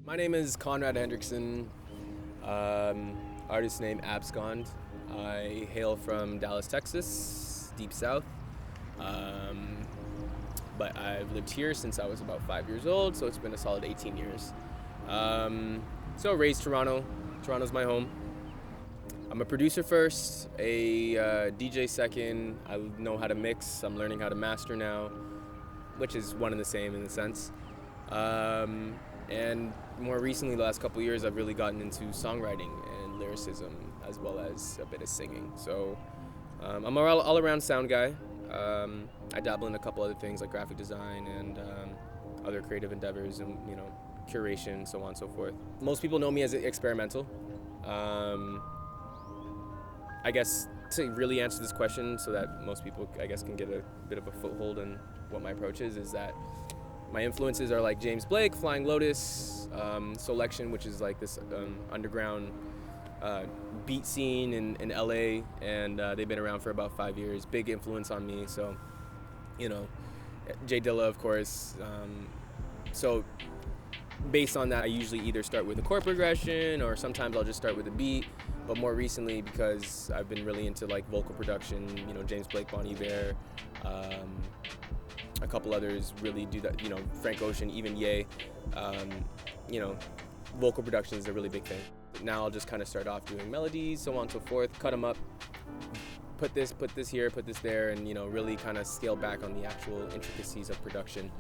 My name is Conrad Hendrickson, artist name Abscond. I hail from Dallas, Texas, deep south. Um, but I've lived here since I was about 5 years old, so it's been a solid 18 years. So raised Toronto. Toronto's my home. I'm a producer first, a DJ second. I know how to mix. I'm learning how to master now, which is one and the same in a sense. And more recently, the last couple of years, I've really gotten into songwriting and lyricism, as well as a bit of singing. So I'm an all-around sound guy. I dabble in a couple other things like graphic design and other creative endeavors and curation, so on and so forth. Most people know me as experimental. I guess to really answer this question so that most people, I guess, can get a bit of a foothold in what my approach is that my influences are like James Blake, Flying Lotus, Selection, which is like this underground beat scene in LA, and they've been around for about 5 years. Big influence on me, so, Jay Dilla, of course. So based on that, I usually either start with a chord progression or sometimes I'll just start with a beat. But more recently, because I've been really into like vocal production, James Blake, Bon Iver, a couple others really do that, Frank Ocean, even Ye, vocal production is a really big thing. Now I'll just kind of start off doing melodies, so on and so forth, cut them up, put this here, put this there, and really kind of scale back on the actual intricacies of production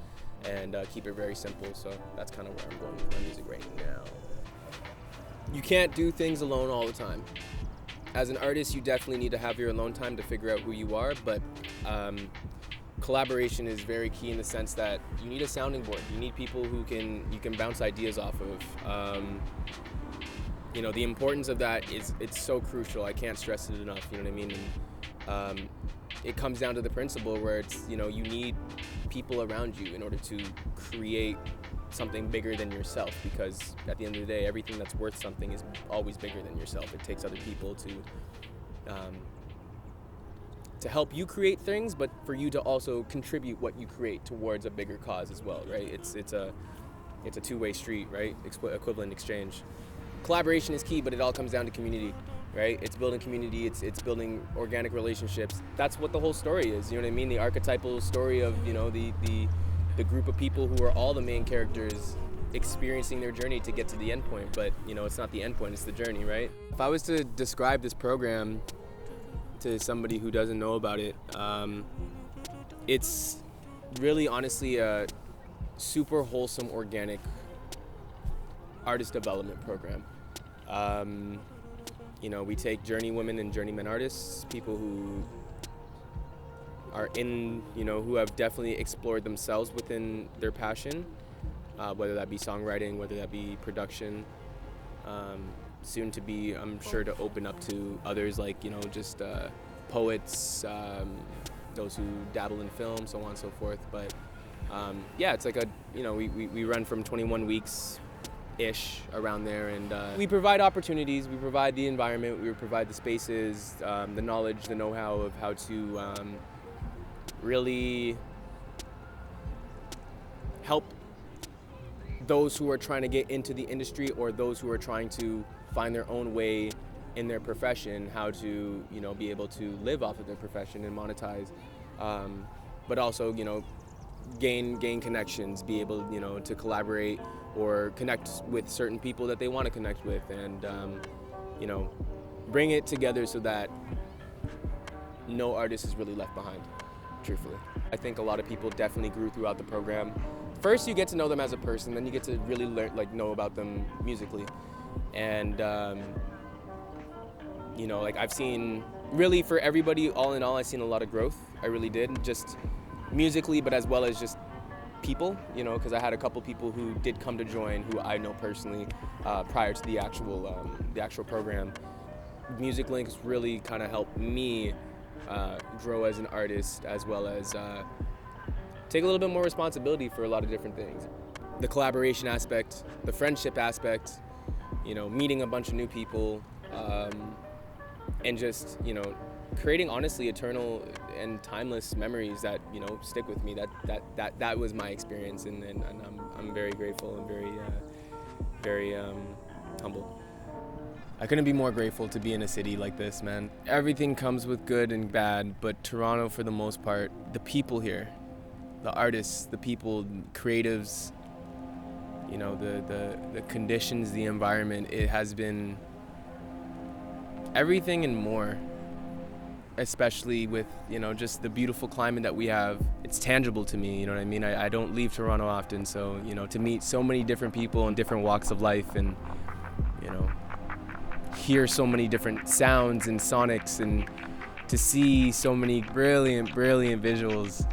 and keep it very simple. So that's kind of where I'm going with my music right now. You can't do things alone all the time. As an artist, you definitely need to have your alone time to figure out who you are, but collaboration is very key in the sense that you need a sounding board. You need people who you can bounce ideas off of. The importance of that it's so crucial. I can't stress it enough. You know what I mean? And, it comes down to the principle where it's you need people around you in order to create something bigger than yourself, because at the end of the day, everything that's worth something is always bigger than yourself. It takes other people to help you create things, but for you to also contribute what you create towards a bigger cause as well, right? It's a two-way street, right? Equivalent exchange. Collaboration is key, but it all comes down to community, right? It's building community, it's building organic relationships. That's what the whole story is, you know what I mean? The archetypal story of, the group of people who are all the main characters experiencing their journey to get to the end point, but it's not the end point, it's the journey, right? If I was to describe this program to somebody who doesn't know about it, it's really honestly a super wholesome, organic artist development program. We take journey women and journeymen artists, people who are who have definitely explored themselves within their passion, whether that be songwriting, whether that be production, soon to be, I'm sure, to open up to others like, just poets, those who dabble in film, so on and so forth. But it's like we run from 21 weeks-ish around there, and we provide opportunities, we provide the environment, we provide the spaces, the knowledge, the know-how of how to really help those who are trying to get into the industry or those who are trying to find their own way in their profession, how to be able to live off of their profession and monetize, but also gain connections, be able to collaborate or connect with certain people that they want to connect with, and bring it together so that no artist is really left behind, truthfully. I think a lot of people definitely grew throughout the program. First, you get to know them as a person, then you get to really learn, know about them musically. And, I've seen, really for everybody, all in all, I've seen a lot of growth. I really did, just musically, but as well as just people, because I had a couple people who did come to join who I know personally prior to the actual program. Music Links really kind of helped me grow as an artist, as well as take a little bit more responsibility for a lot of different things. The collaboration aspect, the friendship aspect, meeting a bunch of new people, and just, creating honestly eternal and timeless memories that stick with me. That was my experience, and I'm very grateful and very humbled. I couldn't be more grateful to be in a city like this, man. Everything comes with good and bad, but Toronto, for the most part, the people here, the artists, the people, creatives, you know, the conditions, the environment, it has been everything and more, especially with, you know, just the beautiful climate that we have. It's tangible to me, you know what I mean? I don't leave Toronto often, so, you know, to meet so many different people in different walks of life and, you know, hear so many different sounds and sonics and to see so many brilliant visuals,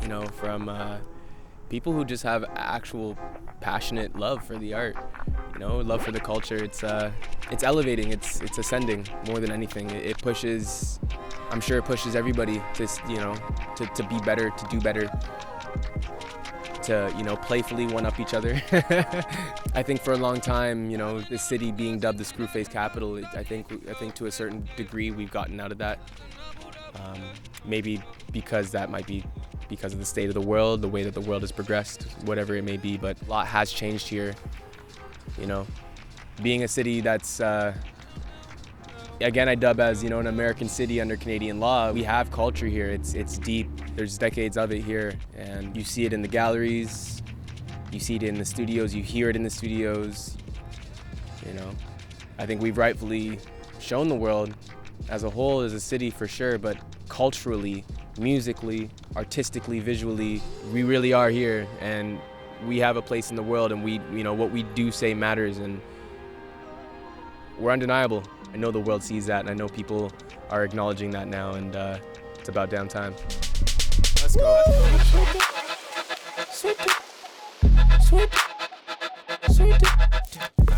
you know, from people who just have actual passionate love for the art, you know, love for the culture. It's elevating, it's ascending more than anything. It pushes, I'm sure it pushes everybody to, you know, to be better, to do better, to, you know, playfully one-up each other. I think for a long time, you know, the city being dubbed the Screwface capital, I think to a certain degree we've gotten out of that. Maybe because that might be because of the state of the world, the way that the world has progressed, whatever it may be, but a lot has changed here. You know, being a city that's, again, I dub as, you know, an American city under Canadian law. We have culture here, it's deep, there's decades of it here, and you see it in the galleries, you see it in the studios, you hear it in the studios, you know. I think we've rightfully shown the world as a whole, as a city for sure, but culturally, musically, artistically, visually, we really are here, and we have a place in the world, and we, you know, what we do say matters, and we're undeniable. I know the world sees that, and I know people are acknowledging that now, and it's about damn time. Let's go. Sweep it. Sweep it. Sweep it. Sweep it.